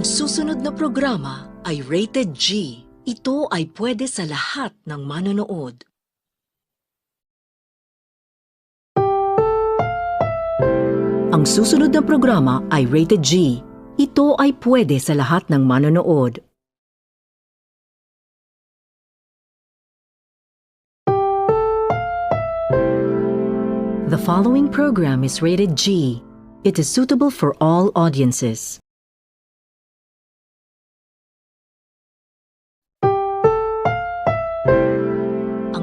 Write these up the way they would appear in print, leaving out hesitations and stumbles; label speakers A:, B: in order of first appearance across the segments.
A: Susunod na programa ay Rated G. Ito ay pwede sa lahat ng manonood. Ang susunod na programa ay Rated G. Ito ay pwede sa lahat ng manonood. The following program is rated G. It is suitable for all audiences.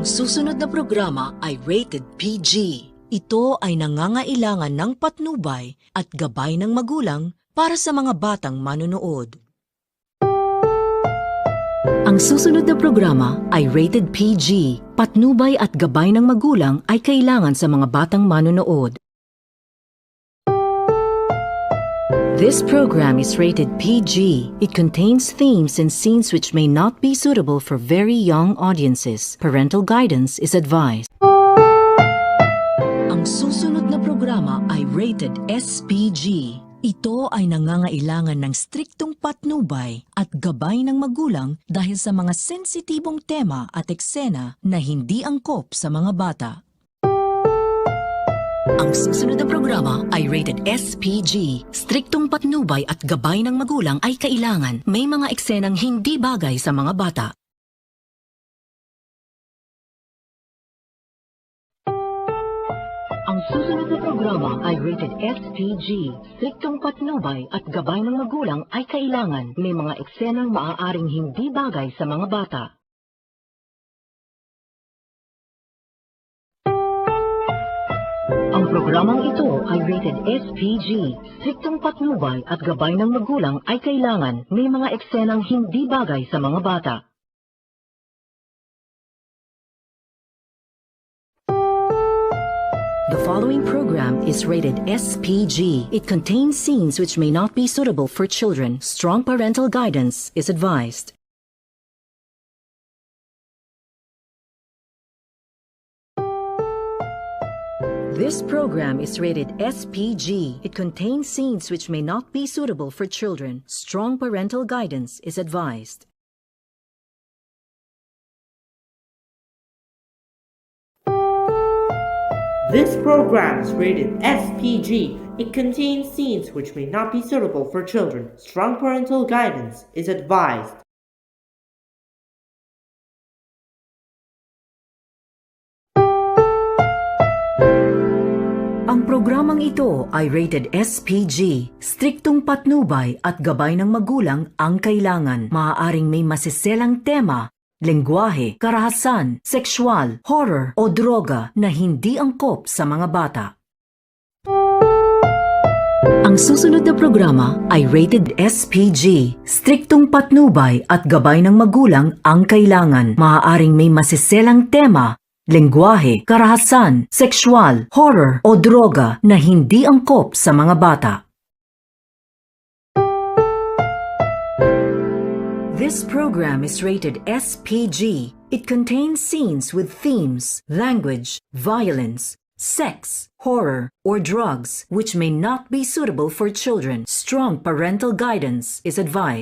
A: Ang susunod na programa ay rated PG. Ito ay nangangailangan ng patnubay at gabay ng magulang para sa mga batang manonood. Ang susunod na programa ay rated PG. Patnubay at gabay ng magulang ay kailangan sa mga batang manonood. This program is rated PG. It contains themes and scenes which may not be suitable for very young audiences. Parental guidance is advised. Ang susunod na programa ay rated SPG. Ito ay nangangailangan ng striktong patnubay at gabay ng magulang dahil sa mga sensitibong tema at eksena na hindi angkop sa mga bata. Ang susunod na programa ay rated SPG. Striktong patnubay at gabay ng magulang ay kailangan. May mga eksenang hindi bagay sa mga bata. Ang susunod na programa ay rated SPG. Striktong patnubay at gabay ng magulang ay kailangan. May mga eksenang maaaring hindi bagay sa mga bata. Ang programang ito ay rated SPG. Striktong patnubay at gabay ng magulang ay kailangan. May mga eksenang hindi bagay sa mga bata. The following program is rated SPG. It contains scenes which may not be suitable for children. Strong parental guidance is advised. This program is rated SPG. It contains scenes which may not be suitable for children. Strong parental guidance is advised.
B: This program is rated SPG. It contains scenes which may not be suitable for children. Strong parental guidance is advised.
A: Ang programang ito ay rated SPG. Striktong patnubay at gabay ng magulang ang kailangan. Maaaring may masiselang tema, lengguwahe, karahasan, sexual, horror o droga na hindi angkop sa mga bata. Ang susunod na programa ay rated SPG. Striktong patnubay at gabay ng magulang ang kailangan. Maaaring may masiselang tema, lengguwahe, karahasan, sexual, horror o droga na hindi angkop sa mga bata. This program is rated SPG. It contains scenes with themes, language, violence, sex, horror, or drugs which may not be suitable for children. Strong parental guidance is advised.